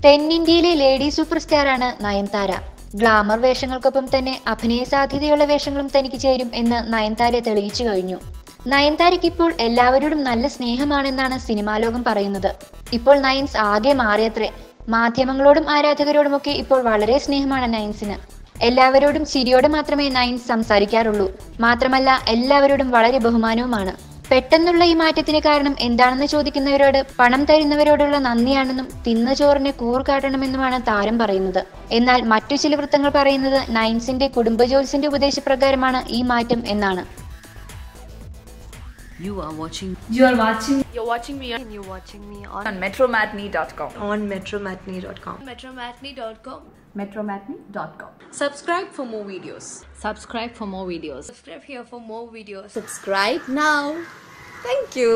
തെന്നിന്ത്യയിലെ lady super സ്റ്റാറാണ് Nayanthara. Glamour വേഷങ്ങൾക്കൊപ്പം തന്നെ അഭിനയ സാധ്യതയുള്ള വേഷങ്ങളും തനിക്ക് ചേരും എന്ന് നയൻതാര തെളിയിച്ചു കഴിഞ്ഞു. നയൻതാരയ്ക്ക് ഇപ്പോൾ എല്ലാവരോടും നല്ല സ്നേഹമാണെന്നാണ് സിനിമാ ലോകം പറയുന്നത്. ഇപ്പോൾ നയൻസ് ആകെ മാറിയത്രേ. മാധ്യമങ്ങളോടും ആരാധകരോടുമൊക്കെ ഇപ്പോൾ വളരെ സ്നേഹമാണ് നയൻസിന്. എല്ലാവരോടും ചിരിയോടെ മാത്രമേ നയൻസ് സംസാരിക്കാറുള്ളൂ. മാത്രമല്ല എല്ലാവരോടും വളരെ ബഹുമാനവുമാണ്. പെട്ടെന്നുള്ള ഈ മാറ്റത്തിന് കാരണം എന്താണെന്ന് ചോദിക്കുന്നവരോട് പണം തരുന്നവരോടുള്ള നന്ദിയാണെന്നും തിന്ന ചോറിനെ കൂറുകാട്ടണമെന്നുമാണ് താരം പറയുന്നത്. എന്നാൽ മറ്റു ചില വൃത്തങ്ങൾ പറയുന്നത് നയൻസിന്റെ കുടുംബജോത്സ്യന്റെ ഉപദേശപ്രകാരമാണ് ഈ മാറ്റം എന്നാണ്. You're watching me on metromatney.com. metromatney.com. Subscribe for more videos. Subscribe for more videos. Subscribe here for more videos. Subscribe now. Thank you.